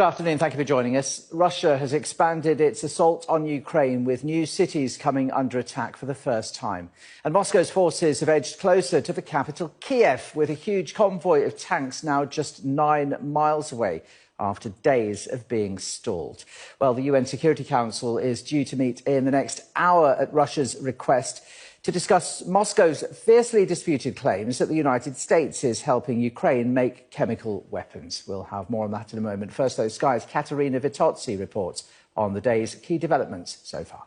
Good afternoon, thank you for joining us. Russia has expanded its assault on Ukraine, with new cities coming under attack for the first time. And Moscow's forces have edged closer to the capital, Kiev, with a huge convoy of tanks now just 9 miles away after days of being stalled. Well, the UN Security Council is due to meet in the next hour at Russia's request to discuss Moscow's fiercely disputed claims that the United States is helping Ukraine make chemical weapons. We'll have more on that in a moment. First, though, Sky's Katerina Vitozzi reports on the day's key developments so far.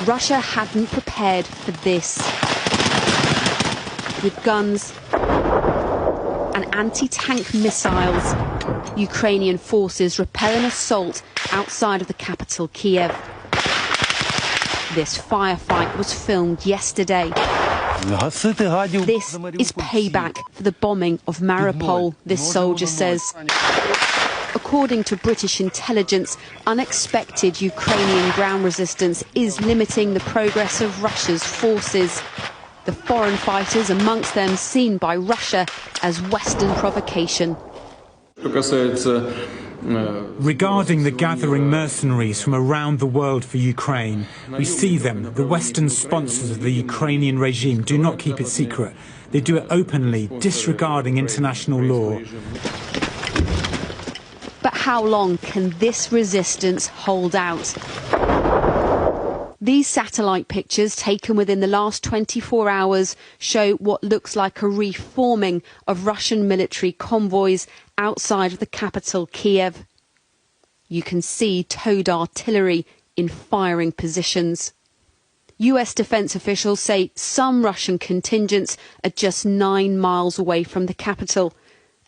Russia hadn't prepared for this. With guns and anti-tank missiles, Ukrainian forces repel an assault outside of the capital, Kiev. This firefight was filmed yesterday. This is payback for the bombing of Mariupol, this soldier says. According to British intelligence, unexpected Ukrainian ground resistance is limiting the progress of Russia's forces. The foreign fighters amongst them seen by Russia as Western provocation. Regarding the gathering mercenaries from around the world for Ukraine, we see them. The Western sponsors of the Ukrainian regime do not keep it secret. They do it openly, disregarding international law. But how long can this resistance hold out? These satellite pictures taken within the last 24 hours show what looks like a reforming of Russian military convoys outside of the capital, Kiev. You can see towed artillery in firing positions. US defense officials say some Russian contingents are just 9 miles away from the capital,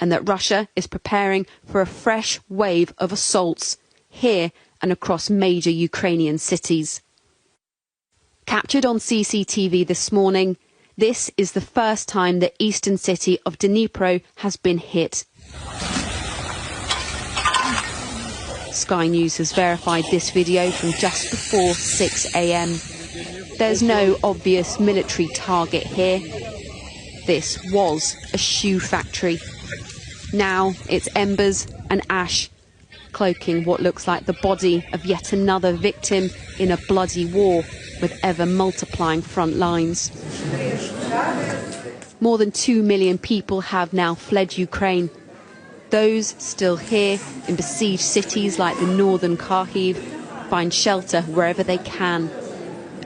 and that Russia is preparing for a fresh wave of assaults here and across major Ukrainian cities. Captured on CCTV this morning, this is the first time the eastern city of Dnipro has been hit. Sky News has verified this video from just before 6 a.m. There's no obvious military target here. This was a shoe factory. Now it's embers and ash, cloaking what looks like the body of yet another victim in a bloody war with ever-multiplying front lines. More than 2 million people have now fled Ukraine. Those still here in besieged cities like the northern Kharkiv find shelter wherever they can.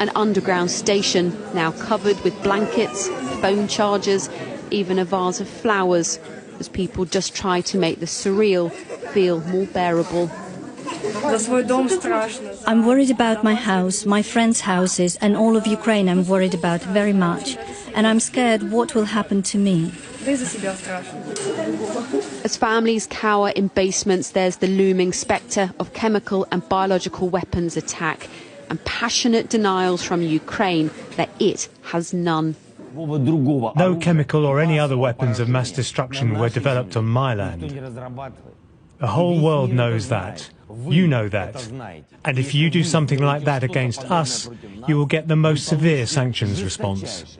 An underground station now covered with blankets, phone chargers, even a vase of flowers, as people just try to make the surreal feel more bearable. I'm worried about my house, my friends' houses, and all of Ukraine I'm worried about very much. And I'm scared what will happen to me. As families cower in basements, there's the looming spectre of chemical and biological weapons attack and passionate denials from Ukraine that it has none. No chemical or any other weapons of mass destruction were developed on my land. The whole world knows that. You know that. And if you do something like that against us, you will get the most severe sanctions response.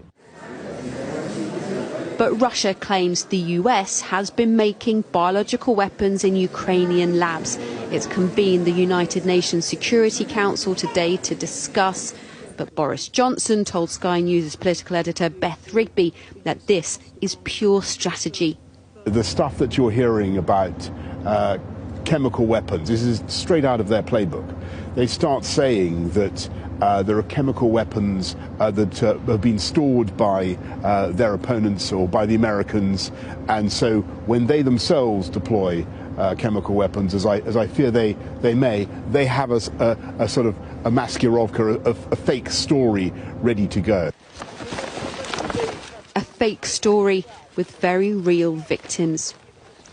But Russia claims the US has been making biological weapons in Ukrainian labs. It's convened the United Nations Security Council today to discuss. But Boris Johnson told Sky News' political editor Beth Rigby that this is pure strategy. The stuff that you're hearing about chemical weapons, this is straight out of their playbook. They start saying that there are chemical weapons that have been stored by their opponents or by the Americans, and so when they themselves deploy chemical weapons, as I fear they may, they have a sort of a Maskirovka, a fake story ready to go. A fake story with very real victims.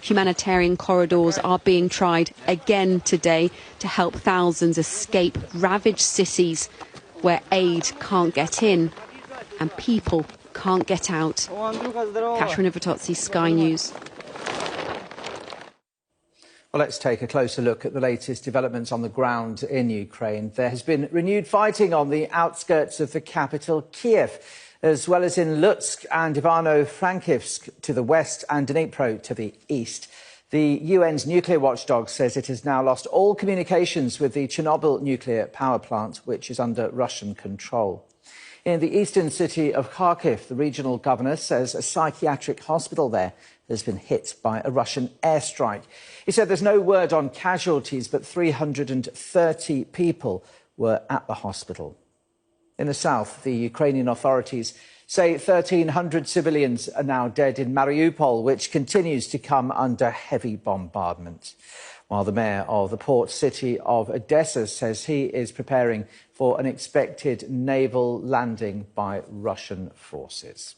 Humanitarian corridors are being tried again today to help thousands escape ravaged cities where aid can't get in and people can't get out. Katerina Vitozzi, Sky News. Well, let's take a closer look at the latest developments on the ground in Ukraine. There has been renewed fighting on the outskirts of the capital, Kiev, as well as in Lutsk and Ivano-Frankivsk to the west and Dnipro to the east. The UN's nuclear watchdog says it has now lost all communications with the Chernobyl nuclear power plant, which is under Russian control. In the eastern city of Kharkiv, the regional governor says a psychiatric hospital there has been hit by a Russian airstrike. He said there's no word on casualties, but 330 people were at the hospital. In the south, the Ukrainian authorities say 1,300 civilians are now dead in Mariupol, which continues to come under heavy bombardment. While the mayor of the port city of Odessa says he is preparing for an expected naval landing by Russian forces.